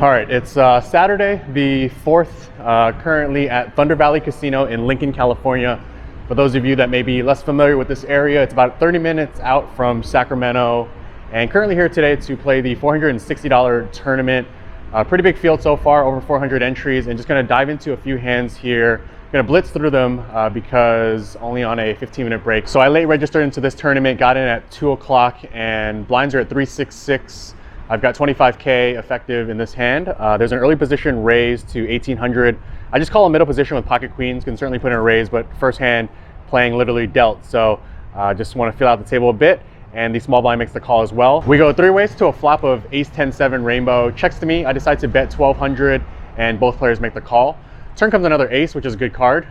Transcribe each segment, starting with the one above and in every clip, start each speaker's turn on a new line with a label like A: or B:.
A: All right, it's Saturday the 4th, currently at Thunder Valley Casino in Lincoln, California. For those of you that may be less familiar with this area, it's about 30 minutes out from Sacramento, and currently here today to play the $460 tournament. Pretty big field so far, over 400 entries, and just gonna dive into a few hands here. Gonna blitz through them because only on a 15-minute break. So I late registered into this tournament, got in at 2 o'clock, and blinds are at 366. I've got 25K effective in this hand. There's an early position raise to 1800. I just call a middle position with pocket queens, can certainly put in a raise, but first hand playing literally dealt. So just want to fill out the table a bit, and the small blind makes the call as well. We go 3 ways to a flop of ace 10-7 rainbow. Checks to me, I decide to bet 1200, and both players make the call. Turn comes another ace, which is a good card.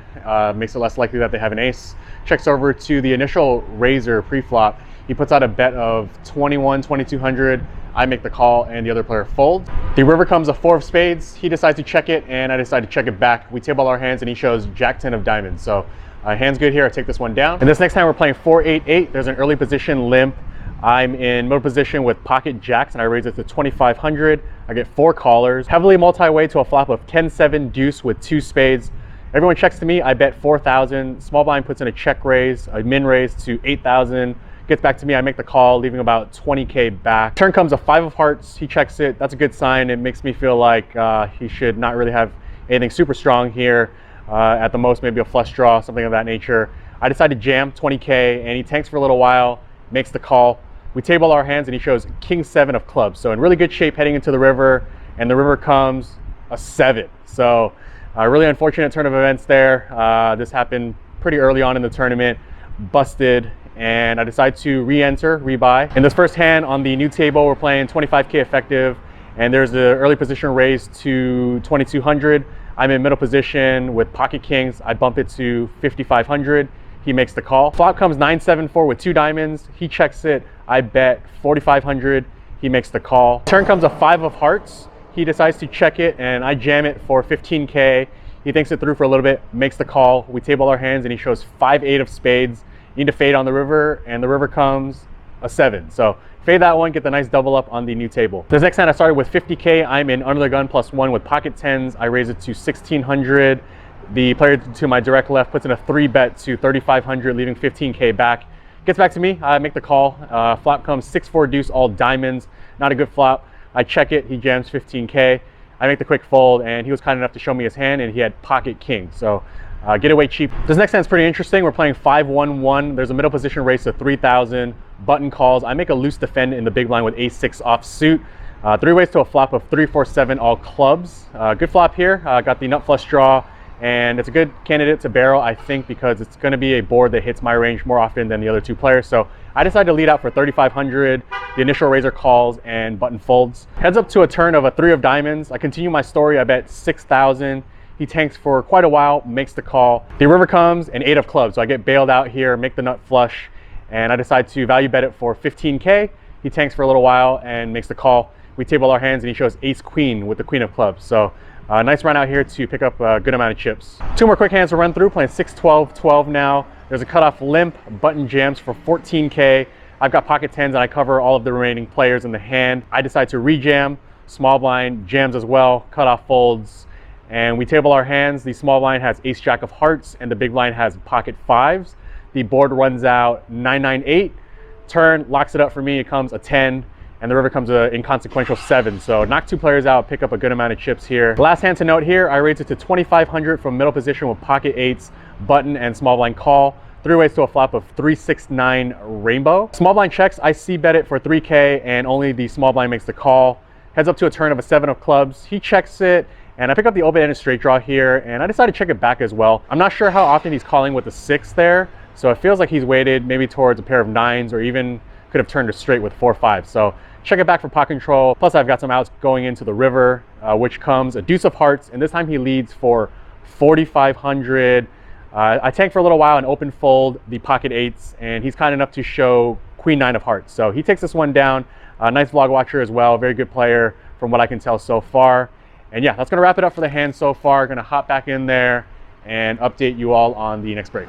A: Makes it less likely that they have an ace. Checks over to the initial raiser pre-flop. He puts out a bet of 2200. I make the call and the other player folds. The river comes a 4 of spades. He decides to check it and I decide to check it back. We table our hands and he shows Jack 10 of diamonds. So hand's good here, I take this one down. And this next time we're playing 4-8-8. There's an early position limp. I'm in middle position with pocket jacks and I raise it to 2500. I get 4 callers. Heavily multi-way to a flop of 10-7 deuce with 2 spades. Everyone checks to me, I bet 4000. Small blind puts in a check raise, a min raise to 8000. Gets back to me, I make the call, leaving about 20K back. Turn comes a 5 of hearts, he checks it. That's a good sign. It makes me feel like he should not really have anything super strong here. At the most, maybe a flush draw, something of that nature. I decide to jam 20K and he tanks for a little while, makes the call. We table our hands and he shows king 7 of clubs. So in really good shape heading into the river, and the river comes a 7. So really unfortunate turn of events there. This happened pretty early on in the tournament, busted, and I decide to re-enter, rebuy. In this first hand on the new table, we're playing 25K effective, and there's an early position raise to 2200. I'm in middle position with pocket kings. I bump it to 5500. He makes the call. Flop comes 9-7-4 with 2 diamonds. He checks it. I bet 4500. He makes the call. Turn comes a 5 of hearts. He decides to check it, and I jam it for 15K. He thinks it through for a little bit, makes the call. We table our hands, and he shows 5-8 of spades. You need to fade on the river, and the river comes a 7. So fade that one, get the nice double up on the new table. This next hand I started with 50K. I'm in under the gun +1 with pocket 10s. I raise it to 1600. The player to my direct left puts in a 3 bet to 3500, leaving 15K back. Gets back to me, I make the call. Flop comes 6-4 deuce, all diamonds. Not a good flop. I check it, he jams 15K. I make the quick fold, and he was kind enough to show me his hand, and he had pocket king. So get away cheap. This next hand's pretty interesting. We're playing 5-1-1. There's a middle position raise to 3000. Button calls. I make a loose defend in the big blind with ace-6 offsuit. 3 ways to a flop of 3-4-7 all clubs. Good flop here. Got the nut flush draw, and it's a good candidate to barrel, I think, because it's going to be a board that hits my range more often than the other 2 players. So I decided to lead out for 3500. The initial raiser calls and button folds. Heads up to a turn of a 3 of diamonds. I continue my story. I bet 6000. He tanks for quite a while, makes the call. The river comes an 8 of clubs. So I get bailed out here, make the nut flush, and I decide to value bet it for 15K. He tanks for a little while and makes the call. We table our hands and he shows ace queen with the queen of clubs. So nice run out here to pick up a good amount of chips. 2 more quick hands to run through, playing 6-12-12 now. There's a cutoff limp, button jams for 14K. I've got pocket 10s and I cover all of the remaining players in the hand. I decide to re-jam, small blind jams as well, cutoff folds, and we table our hands. The small blind has ace jack of hearts and the big blind has pocket 5s. The board runs out 9-9-8. Turn locks it up for me. It comes a 10 and the river comes an inconsequential 7. So knock 2 players out, pick up a good amount of chips here. Last hand to note here, I raise it to 2500 from middle position with pocket 8s, button and small blind call. 3 ways to a flop of 3-6-9 rainbow. Small blind checks, I see bet it for 3K and only the small blind makes the call. Heads up to a turn of a 7 of clubs. He checks it, and I pick up the open-ended straight draw here, and I decide to check it back as well. I'm not sure how often he's calling with the 6 there, so it feels like he's weighted maybe towards a pair of 9s, or even could have turned a straight with 4-5. So check it back for pot control. Plus I've got some outs going into the river, which comes a deuce of hearts, and this time he leads for 4500. I tank for a little while and open fold the pocket 8s, and he's kind enough to show queen 9 of hearts. So he takes this one down. Nice vlog watcher as well, very good player from what I can tell so far. And yeah, that's gonna wrap it up for the hand so far. Gonna hop back in there and update you all on the next break.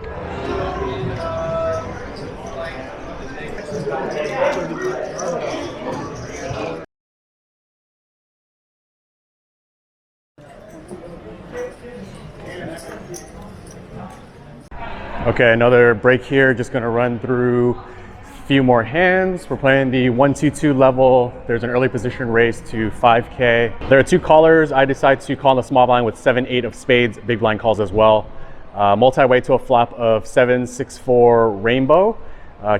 A: Okay, another break here. Just gonna run through a few more hands. We're playing the 1-2-2 level. There's an early position raise to 5K. There are two callers. I decide to call in the small blind with 7-8 of spades. Big blind calls as well. Multi-way to a flop of 7-6-4 rainbow.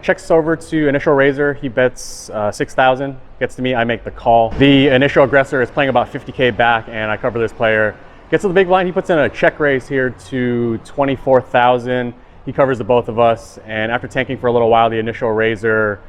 A: Checks over to initial raiser. He bets 6,000. Gets to me, I make the call. The initial aggressor is playing about 50K back, and I cover this player. Gets to the big blind. He puts in a check raise here to 24,000. He covers the both of us, and after tanking for a little while, the initial raiser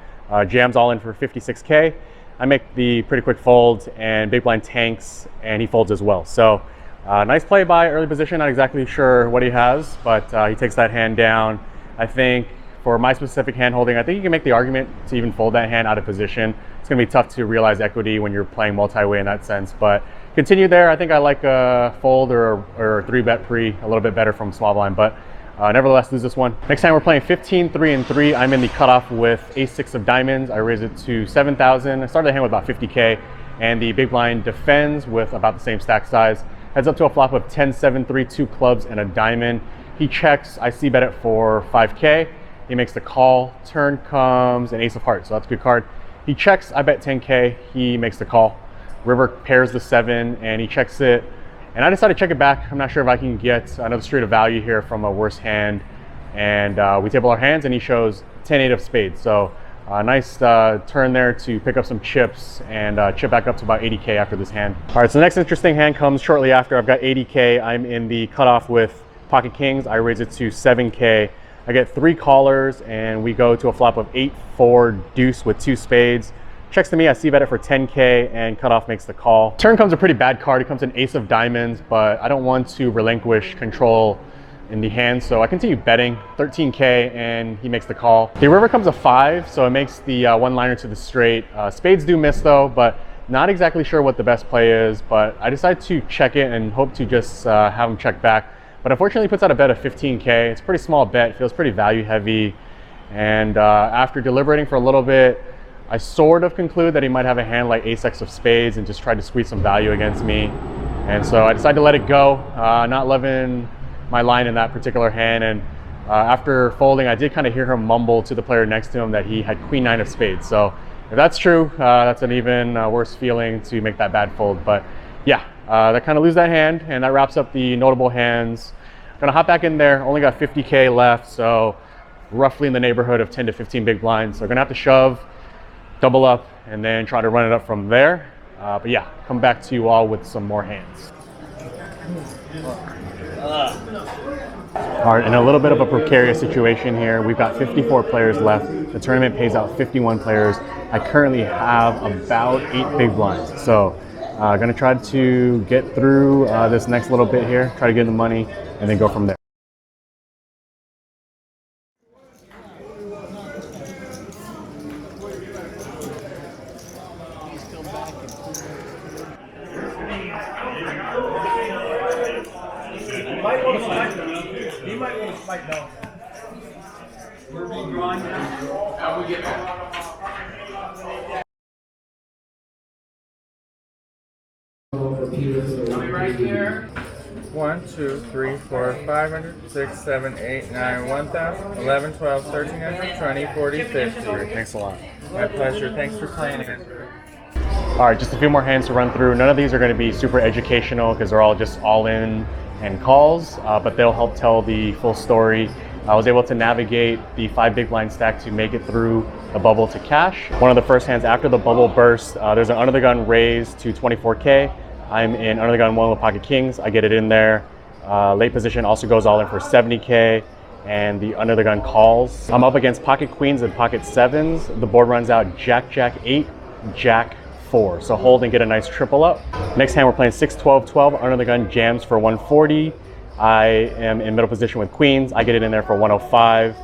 A: jams all in for 56K. I make the pretty quick fold, and big blind tanks, and he folds as well. So nice play by early position. Not exactly sure what he has, but he takes that hand down. I think for my specific hand holding, I think you can make the argument to even fold that hand out of position. It's gonna be tough to realize equity when you're playing multi-way in that sense, but continue there. I think I like a fold or 3-bet pre a little bit better from small blind, but nevertheless lose this one. Next time we're playing 15, 3, and 3. I'm in the cutoff with ace-6 of diamonds. I raise it to 7,000. I started the hand with about 50K, and the big blind defends with about the same stack size. Heads up to a flop of 10, 7, 3, 2 clubs, and a diamond. He checks. I see bet it for 5K. He makes the call. Turn comes an ace of hearts, so that's a good card. He checks. I bet 10K. He makes the call. River pairs the 7, and he checks it. And I decided to check it back. I'm not sure if I can get another straight of value here from a worse hand. And we table our hands, and he shows 10-8 of spades. So nice turn there to pick up some chips and chip back up to about 80K after this hand. All right, so the next interesting hand comes shortly after. I've got 80K. I'm in the cutoff with pocket kings. I raise it to 7K. I get 3 callers, and we go to a flop of 8-4 deuce with 2 spades. Checks to me, I see bet it for 10K, and cutoff makes the call. Turn comes a pretty bad card. It comes an ace of diamonds, but I don't want to relinquish control in the hand, so I continue betting 13K, and he makes the call. The river comes a 5, so it makes the one-liner to the straight. Spades do miss though, but not exactly sure what the best play is, but I decide to check it and hope to just have him check back. But unfortunately, he puts out a bet of 15K. It's a pretty small bet, feels pretty value heavy, and after deliberating for a little bit, I sort of conclude that he might have a hand like ace-x of spades and just try to squeeze some value against me. And so I decided to let it go, not loving my line in that particular hand. And after folding, I did kind of hear him mumble to the player next to him that he had queen-9 of spades. So if that's true, that's an even worse feeling to make that bad fold. But yeah, that kind of lose that hand, and that wraps up the notable hands. Gonna hop back in there, only got 50K left, so roughly in the neighborhood of 10 to 15 big blinds. So gonna have to shove, double up, and then try to run it up from there. But yeah, come back to you all with some more hands. All right, in a little bit of a precarious situation here. We've got 54 players left. The tournament pays out 51 players. I currently have about 8 big blinds. So gonna try to get through this next little bit here, try to get the money, and then go from there.
B: He might want to fight down. We're being drawn now. How we get back? Right here. 1, 2, 3, 4, 500, 6, 7, 8, 9, 1,000, 11, 12, 1,300, 20, 40, 50.
A: Thanks a lot.
B: My pleasure. Thanks for playing again.
A: All right, just a few more hands to run through. None of these are going to be super educational because they're all just all in and calls, but they'll help tell the full story. I was able to navigate the 5 big blind stack to make it through the bubble to cash. One of the first hands after the bubble burst, there's an under the gun raise to 24K. I'm in under the gun 1 with pocket kings. I get it in there. Late position also goes all in for 70K, and the under the gun calls. I'm up against pocket queens and pocket 7s. The board runs out Jack, Jack 8, Jack 4. So hold and get a nice triple up. Next hand we're playing 6, 12, 12. Under the gun jams for 140. I am in middle position with queens. I get it in there for 105,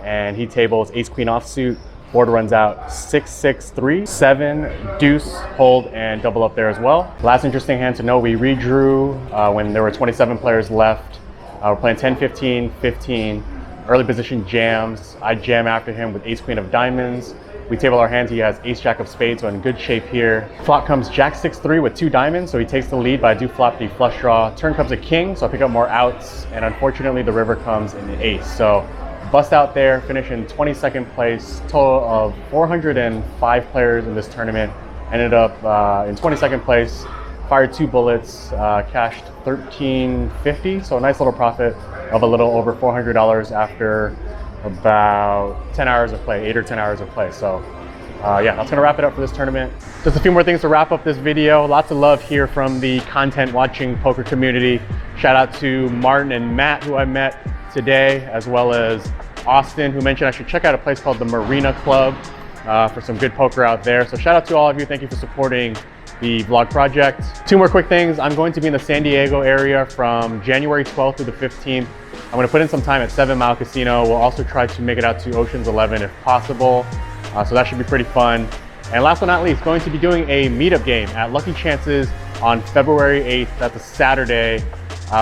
A: and he tables ace queen offsuit. Board runs out 6, 6, 3, 7, deuce, hold, and double up there as well. Last interesting hand to know, we redrew when there were 27 players left. We're playing 10, 15, 15. early position jams. I jam after him with ace queen of diamonds. We table our hands. He has ace jack of spades, so in good shape here. Flop comes jack 6-3 with 2 diamonds, so he takes the lead, but I do flop the flush draw. Turn comes a king, so I pick up more outs, and unfortunately the river comes in the ace. So bust out there, finish in 22nd place. Total of 405 players in this tournament. Ended up in 22nd place. Fired 2 bullets, cashed $13.50, so a nice little profit of a little over $400 after about 10 hours of play, 8 or 10 hours of play. So yeah, that's gonna wrap it up for this tournament. Just a few more things to wrap up this video. Lots of love here from the content watching poker community. Shout out to Martin and Matt, who I met today, as well as Austin, who mentioned I should check out a place called the Marina Club for some good poker out there. So shout out to all of you. Thank you for supporting the vlog project. 2 more quick things. I'm going to be in the San Diego area from January 12th through the 15th. I'm going to put in some time at 7 Mile Casino. We'll also try to make it out to Ocean's 11 if possible. So that should be pretty fun. And last but not least, going to be doing a meetup game at Lucky Chances on February 8th. That's a Saturday.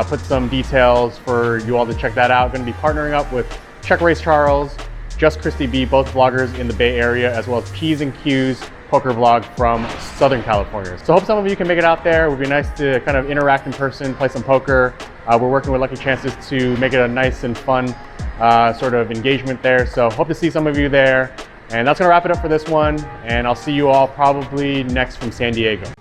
A: Put some details for you all to check that out. Going to be partnering up with CzechRaiseCharles, just Christy B, both vloggers in the Bay Area, as well as P's and Q's poker vlog from Southern California. So hope some of you can make it out there. It would be nice to kind of interact in person, play some poker. We're working with Lucky Chances to make it a nice and fun sort of engagement there. So hope to see some of you there. And that's gonna wrap it up for this one. And I'll see you all probably next from San Diego.